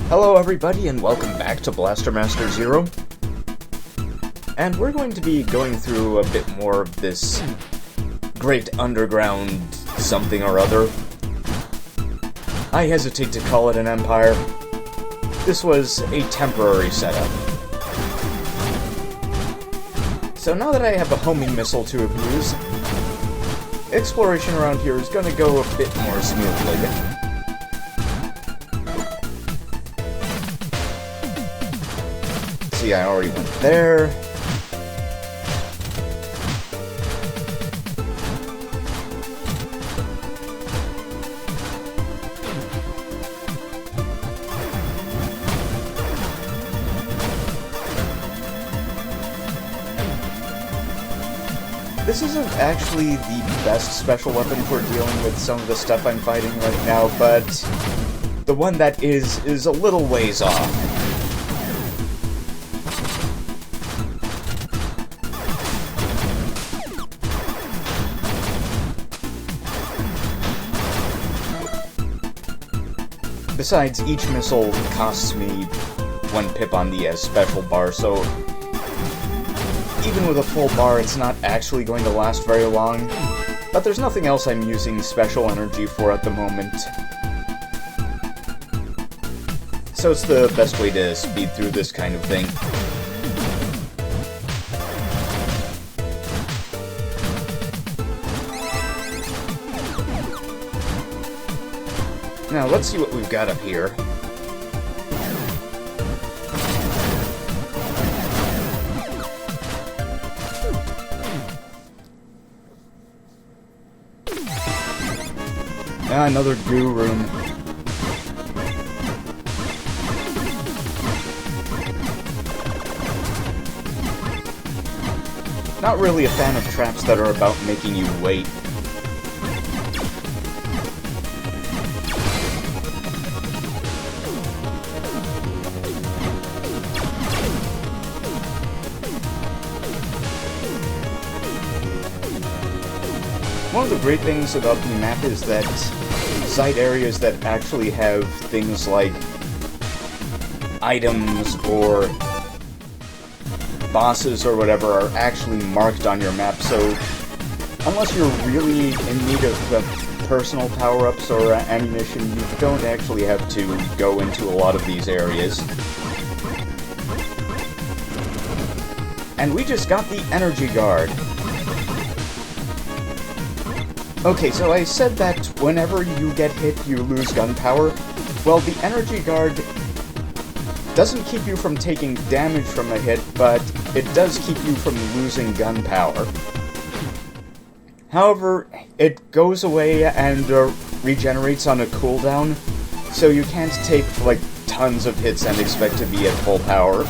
Hello everybody and welcome back to Blaster Master Zero. And we're going to be going through a bit more of this great underground something or other. I hesitate to call it an empire. This was a temporary setup. So now that I have a homing missile to abuse, exploration around here is going to go a bit more smoothly. See, I already went there. This isn't actually the best special weapon for dealing with some of the stuff I'm fighting right now, but the one that is a little ways off. Besides, each missile costs me 1 pip on the special bar, so even with a full bar, it's not actually going to last very long. But there's nothing else I'm using special energy for at the moment. So it's the best way to speed through this kind of thing. Now, let's see what we've got up here. Another goo room. Not really a fan of traps that are about making you wait. One of the great things about the map is that side areas that actually have things like items or bosses or whatever are actually marked on your map, so unless you're really in need of personal power-ups or ammunition, you don't actually have to go into a lot of these areas. And we just got the energy guard. Okay, so I said that whenever you get hit, you lose gun power. Well, the energy guard doesn't keep you from taking damage from a hit, but it does keep you from losing gun power. However, it goes away and regenerates on a cooldown, so you can't take, like, tons of hits and expect to be at full power.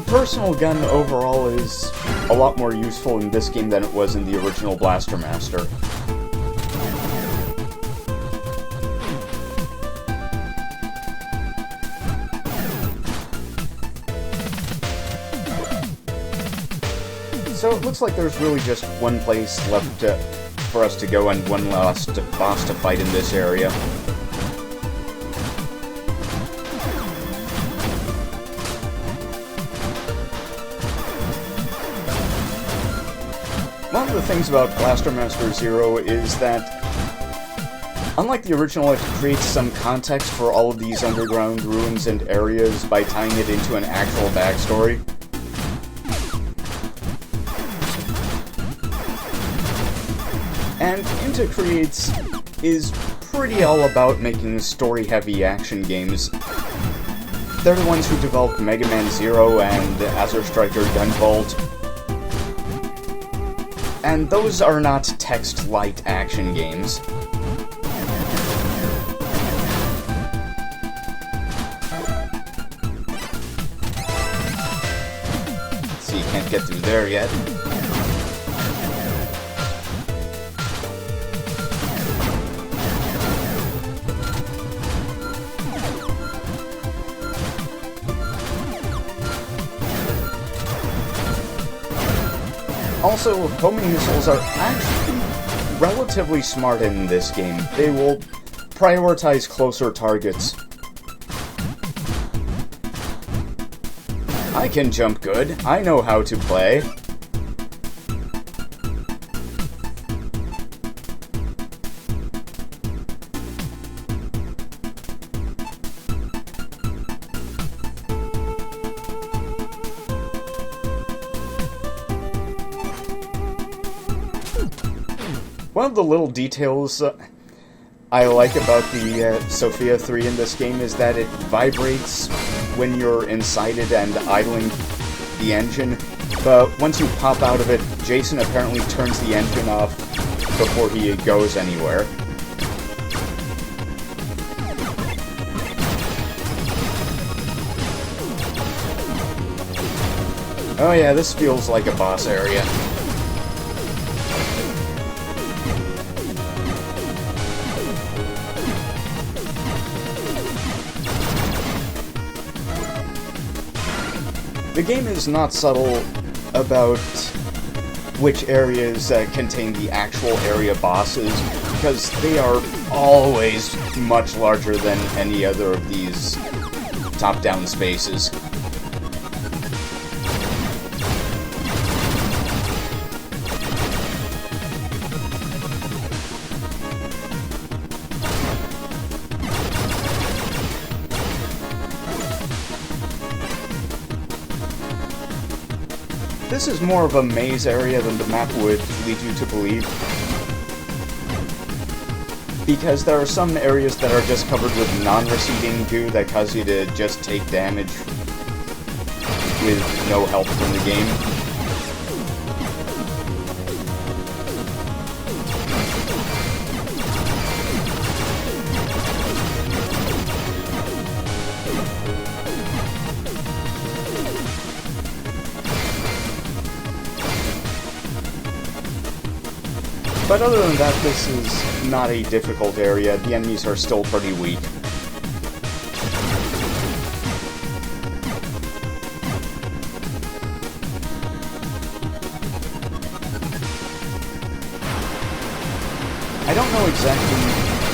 Personal gun overall is a lot more useful in this game than it was in the original Blaster Master. So it looks like there's really just one place left for us to go and one last boss to fight in this area. One of the things about Blaster Master Zero is that, unlike the original, it creates some context for all of these underground ruins and areas by tying it into an actual backstory. And Inta Creates is pretty all about making story-heavy action games. They're the ones who developed Mega Man Zero and Azure Striker Gunvolt. And those are not text-light action games. See, you can't get through there yet. Also, homing missiles are actually relatively smart in this game. They will prioritize closer targets. I can jump good. I know how to play. One of the little details I like about the Sophia 3 in this game is that it vibrates when you're inside it and idling the engine, but once you pop out of it, Jason apparently turns the engine off before he goes anywhere. Oh yeah, this feels like a boss area. The game is not subtle about which areas contain the actual area bosses, because they are always much larger than any other of these top-down spaces. This is more of a maze area than the map would lead you to believe, because there are some areas that are just covered with non-receding goo that cause you to just take damage with no help from the game. But other than that, this is not a difficult area. The enemies are still pretty weak. I don't know exactly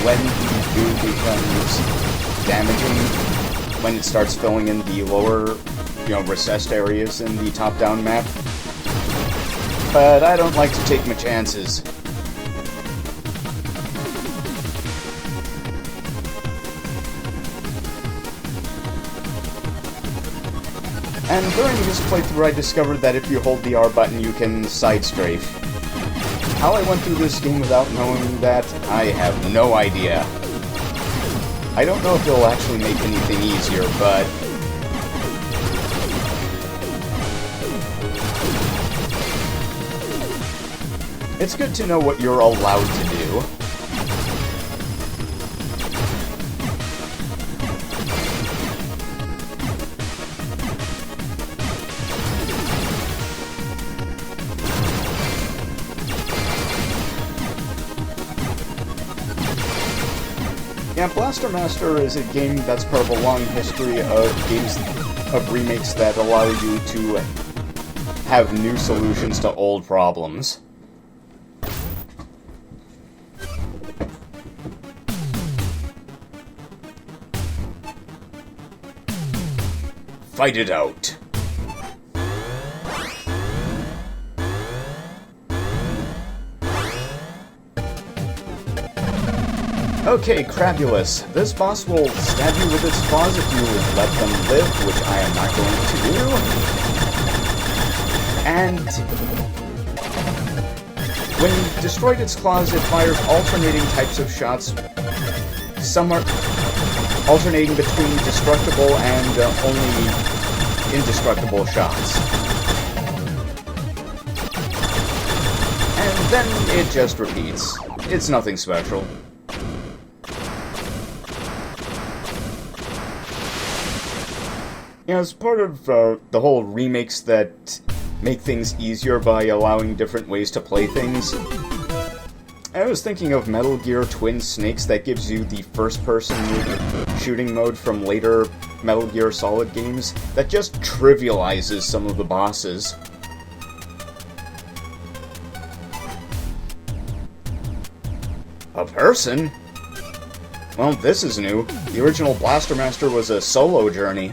when the goo becomes damaging, when it starts filling in the lower, recessed areas in the top-down map. But I don't like to take my chances. And during this playthrough I discovered that if you hold the R button you can side strafe. How I went through this game without knowing that, I have no idea. I don't know if it'll actually make anything easier, but... it's good to know what you're allowed to do. Yeah, Blaster Master is a game that's part of a long history of remakes that allow you to have new solutions to old problems. Fight it out. Okay, Crabulous. This boss will stab you with its claws if you let them live, which I am not going to do. And when you've destroyed its claws, it fires alternating types of shots. Some are alternating between destructible and only indestructible shots. And then it just repeats. It's nothing special. As part of the whole remakes that make things easier by allowing different ways to play things, I was thinking of Metal Gear Twin Snakes that gives you the first-person shooting mode from later Metal Gear Solid games that just trivializes some of the bosses. A person? Well, this is new. The original Blaster Master was a solo journey.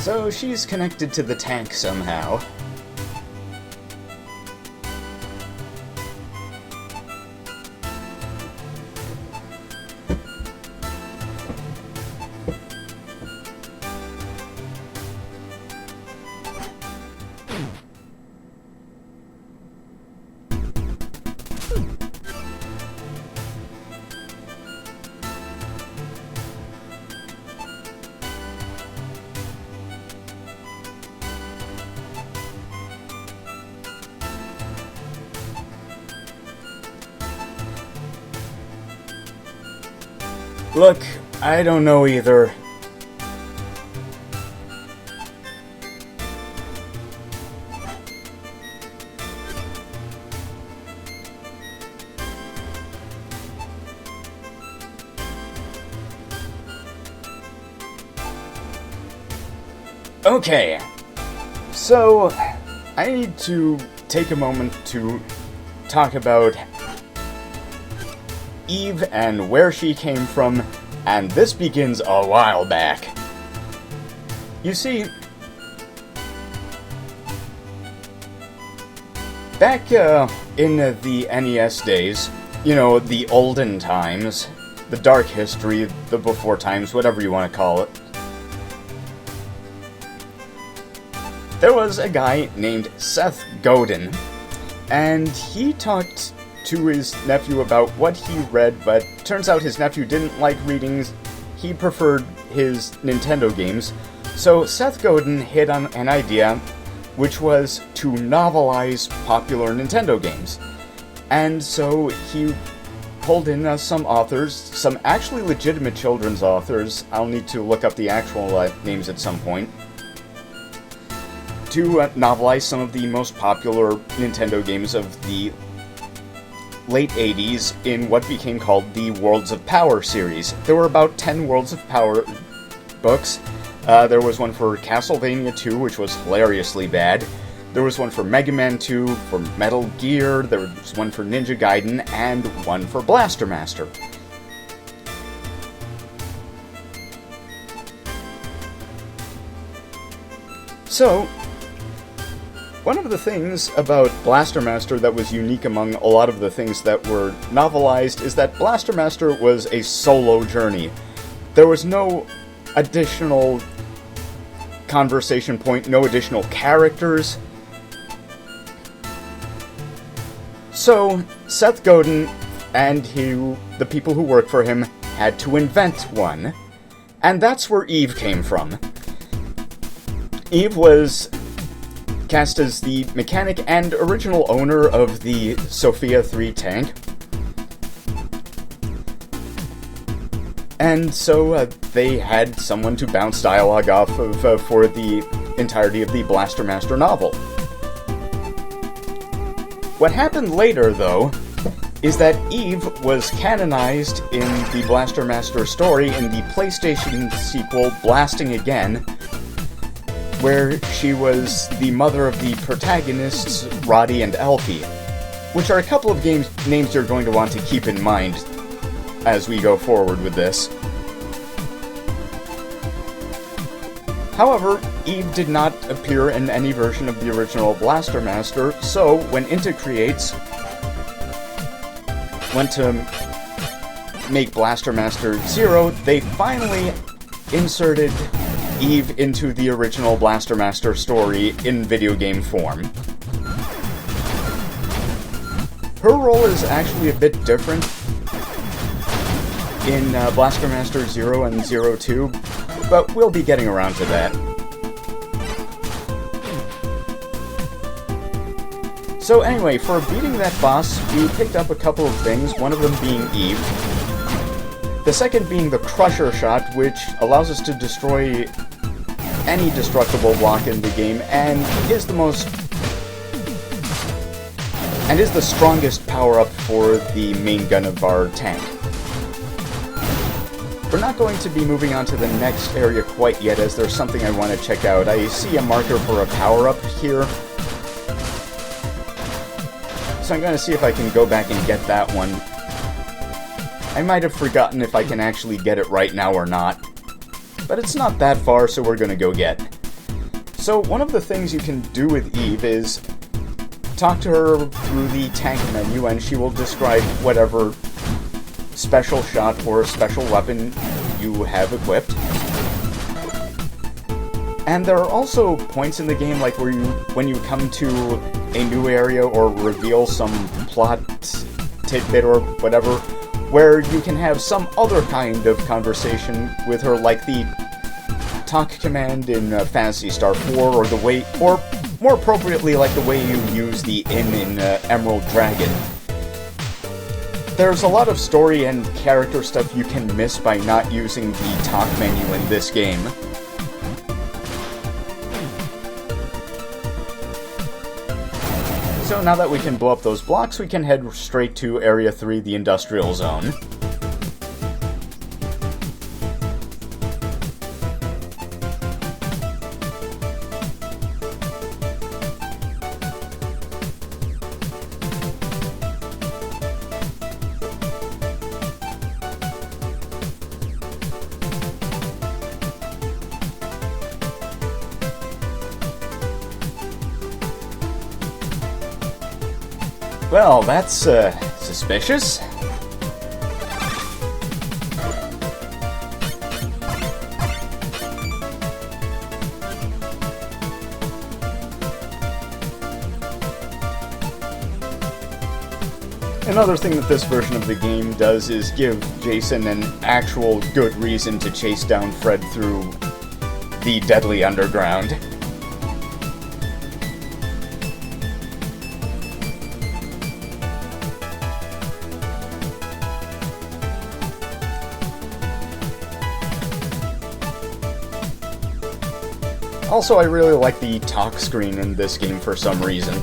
So she's connected to the tank somehow. Look, I don't know either. Okay, so I need to take a moment to talk about Eve and where she came from, and this begins a while back. You see, back in the NES days, you know, the olden times, the dark history, the before times, whatever you want to call it, there was a guy named Seth Godin, and he talked to his nephew about what he read, but turns out his nephew didn't like readings. He preferred his Nintendo games. So Seth Godin hit on an idea, which was to novelize popular Nintendo games. And so he pulled in some authors, some actually legitimate children's authors. I'll need to look up the actual names at some point, to novelize some of the most popular Nintendo games of the late 80s in what became called the Worlds of Power series. There were about 10 Worlds of Power books. There was one for Castlevania 2, which was hilariously bad. There was one for Mega Man 2, for Metal Gear, there was one for Ninja Gaiden, and one for Blaster Master. So, one of the things about Blaster Master that was unique among a lot of the things that were novelized is that Blaster Master was a solo journey. There was no additional conversation point, no additional characters. So, Seth Godin and the people who worked for him had to invent one, and that's where Eve came from. Eve was cast as the mechanic and original owner of the Sophia 3 tank. And so they had someone to bounce dialogue off of for the entirety of the Blaster Master novel. What happened later, though, is that Eve was canonized in the Blaster Master story in the PlayStation sequel Blasting Again, where she was the mother of the protagonists, Roddy and Elfie, which are a couple of names you're going to want to keep in mind as we go forward with this. However, Eve did not appear in any version of the original Blaster Master, so when Inta Creates went to make Blaster Master 0, they finally inserted Eve into the original Blaster Master story in video game form. Her role is actually a bit different in Blaster Master 0 and 02, but we'll be getting around to that. So anyway, for beating that boss, we picked up a couple of things, one of them being Eve. The second being the Crusher Shot, which allows us to destroy any destructible block in the game, and is the strongest power-up for the main gun of our tank. We're not going to be moving on to the next area quite yet, as there's something I want to check out. I see a marker for a power-up here, so I'm going to see if I can go back and get that one. I might have forgotten if I can actually get it right now or not, but it's not that far, so we're going to go get. So one of the things you can do with Eve is talk to her through the tank menu, and she will describe whatever special shot or special weapon you have equipped. And there are also points in the game, like when you come to a new area or reveal some plot tidbit or whatever, where you can have some other kind of conversation with her, like the talk command in Phantasy Star 4, or the way, or more appropriately, like the way you use the in Emerald Dragon. There's a lot of story and character stuff you can miss by not using the talk menu in this game. So now that we can blow up those blocks, we can head straight to Area 3, the Industrial Zone. Well, that's, suspicious. Another thing that this version of the game does is give Jason an actual good reason to chase down Fred through the deadly underground. Also, I really like the talk screen in this game for some reason.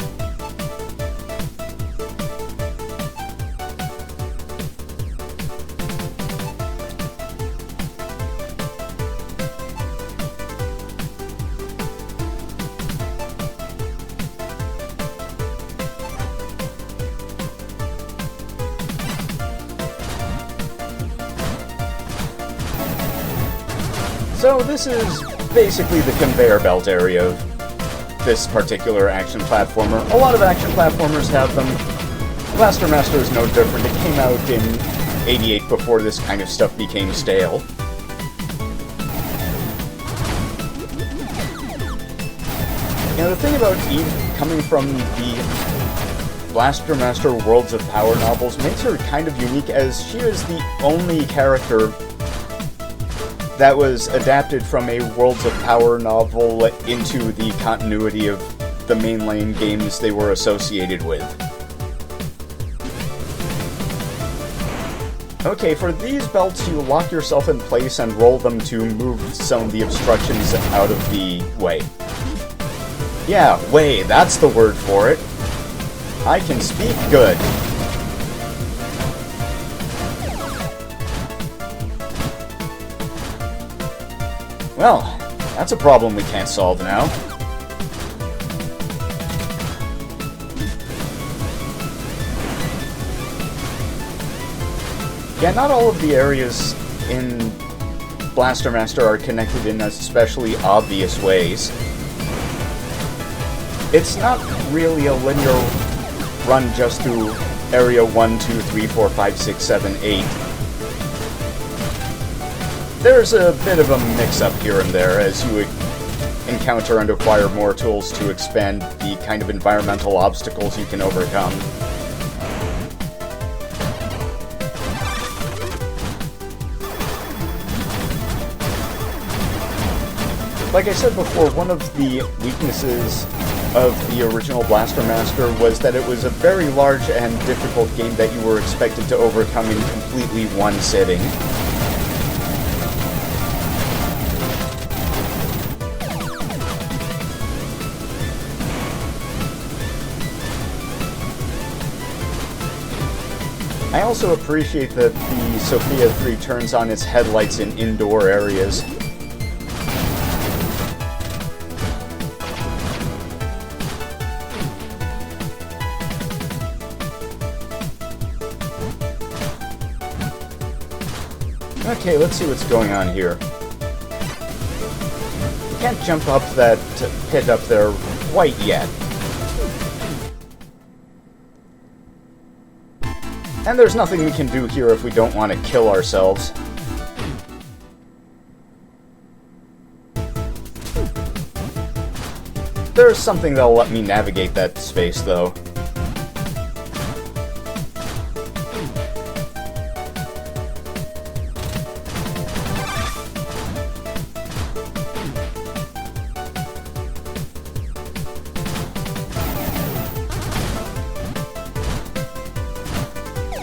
So this is basically the conveyor belt area of this particular action platformer. A lot of action platformers have them. Blaster Master is no different. It came out in '88 before this kind of stuff became stale. Now the thing about Eve coming from the Blaster Master Worlds of Power novels makes her kind of unique, as she is the only character that was adapted from a Worlds of Power novel into the continuity of the mainline games they were associated with. Okay, for these belts, you lock yourself in place and roll them to move some of the obstructions out of the way. Yeah, way, that's the word for it. I can speak good. Well, that's a problem we can't solve now. Yeah, not all of the areas in Blaster Master are connected in especially obvious ways. It's not really a linear run just through Area 1, 2, 3, 4, 5, 6, 7, 8. There's a bit of a mix-up here and there as you encounter and acquire more tools to expand the kind of environmental obstacles you can overcome. Like I said before, one of the weaknesses of the original Blaster Master was that it was a very large and difficult game that you were expected to overcome in completely one sitting. I also appreciate that the Sophia 3 turns on its headlights in indoor areas. Okay, let's see what's going on here. You can't jump up that pit up there quite yet. And there's nothing we can do here if we don't want to kill ourselves. There's something that'll let me navigate that space, though.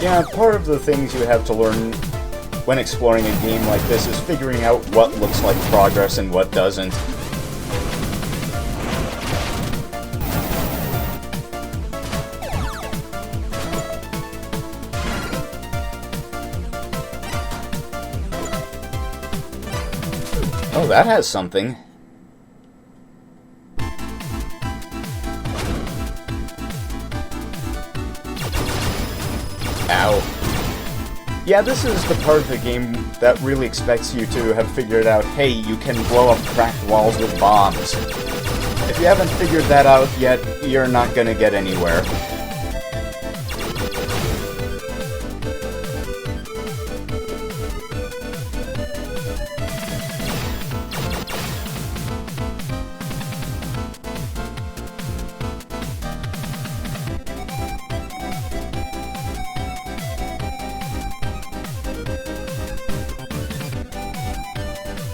Yeah, part of the things you have to learn when exploring a game like this is figuring out what looks like progress and what doesn't. Oh, that has something. Ow. Yeah, this is the part of the game that really expects you to have figured out, hey, you can blow up cracked walls with bombs. If you haven't figured that out yet, you're not gonna get anywhere.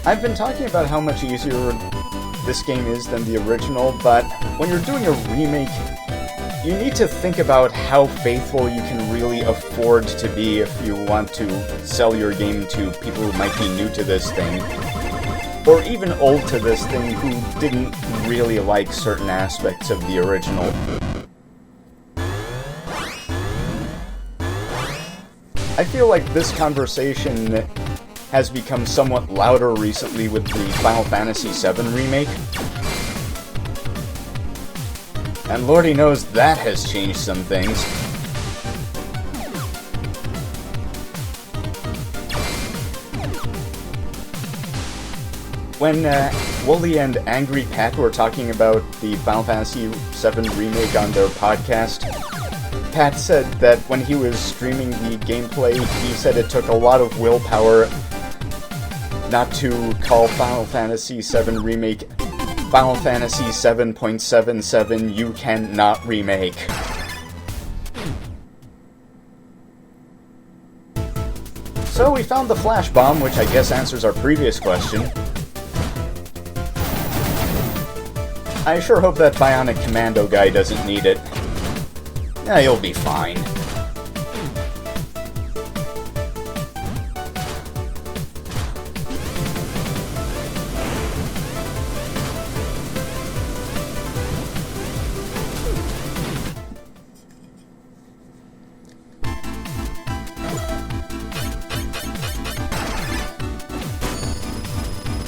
I've been talking about how much easier this game is than the original, but when you're doing a remake, you need to think about how faithful you can really afford to be if you want to sell your game to people who might be new to this thing, or even old to this thing who didn't really like certain aspects of the original. I feel like this conversation has become somewhat louder recently with the Final Fantasy VII Remake. And lordy knows that has changed some things. When Wooly and Angry Pat were talking about the Final Fantasy VII Remake on their podcast, Pat said that when he was streaming the gameplay, he said it took a lot of willpower not to call Final Fantasy VII Remake Final Fantasy 7.77 You Cannot Remake. So we found the flash bomb, which I guess answers our previous question. I sure hope that Bionic Commando guy doesn't need it. Yeah, he'll be fine.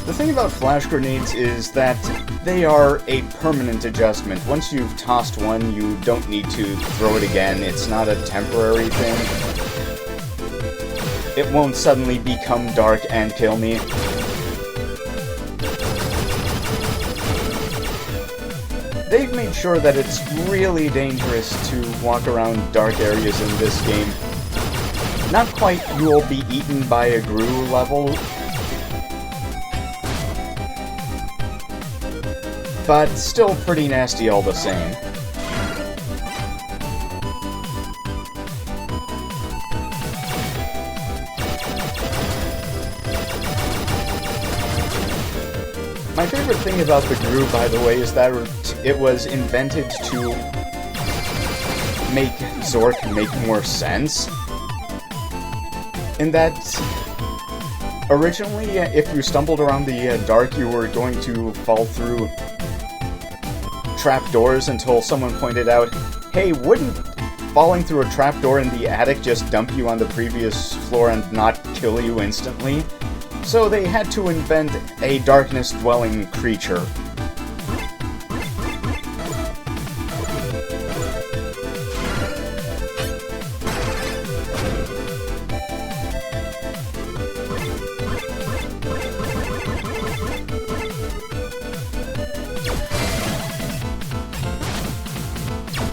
The thing about flash grenades is that they are a permanent adjustment. Once you've tossed one, you don't need to throw it again. It's not a temporary thing. It won't suddenly become dark and kill me. They've made sure that it's really dangerous to walk around dark areas in this game. Not quite you will be eaten by a Gru level, but still pretty nasty all the same. My favorite thing about the Gru, by the way, is that it was invented to make Zork make more sense. In that, originally, if you stumbled around the dark, you were going to fall through trapdoors until someone pointed out, hey, wouldn't falling through a trapdoor in the attic just dump you on the previous floor and not kill you instantly. So they had to invent a darkness-dwelling creature.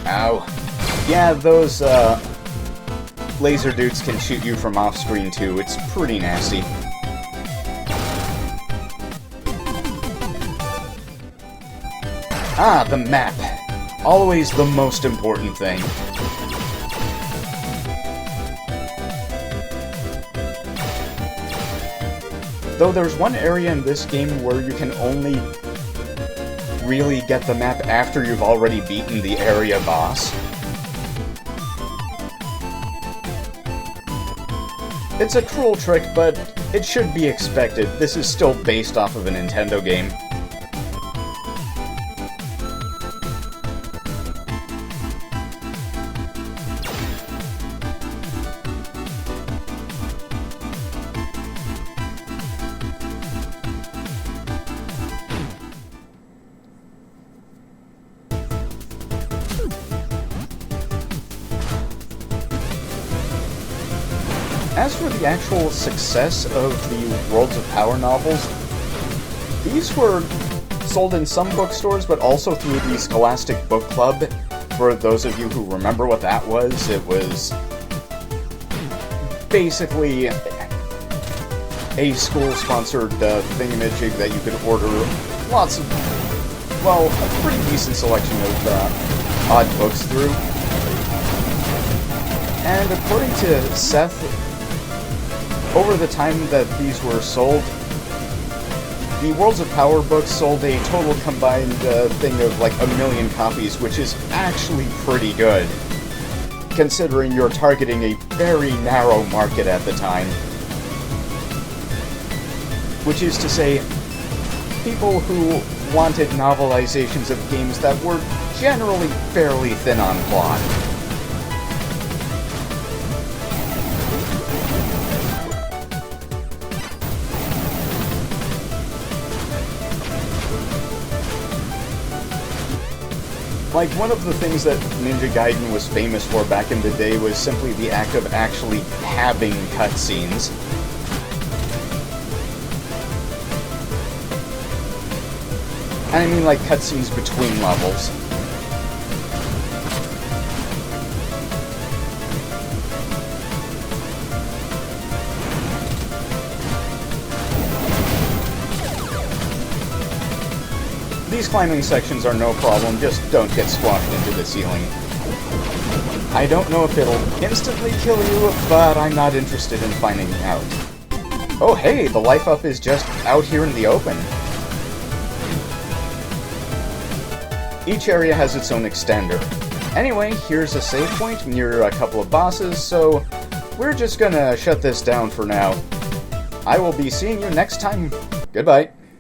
Ow. Yeah, those, laser dudes can shoot you from off-screen too. It's pretty nasty. Ah, the map. Always the most important thing. Though there's one area in this game where you can only really get the map after you've already beaten the area boss. It's a cruel trick, but it should be expected. This is still based off of a Nintendo game. As for the actual success of the Worlds of Power novels, these were sold in some bookstores, but also through the Scholastic Book Club. For those of you who remember what that was, it was basically a school-sponsored thingamajig that you could order lots of, well, a pretty decent selection of odd books through. And according to Seth, over the time that these were sold, the Worlds of Power books sold a total combined thing of like 1 million copies, which is actually pretty good, considering you're targeting a very narrow market at the time. Which is to say, people who wanted novelizations of games that were generally fairly thin on plot. Like, one of the things that Ninja Gaiden was famous for back in the day was simply the act of actually having cutscenes. And I mean, like, cutscenes between levels. These climbing sections are no problem, just don't get squashed into the ceiling. I don't know if it'll instantly kill you, but I'm not interested in finding out. Oh hey, the life up is just out here in the open. Each area has its own extender. Anyway, here's a save point near a couple of bosses, so we're just gonna shut this down for now. I will be seeing you next time. Goodbye.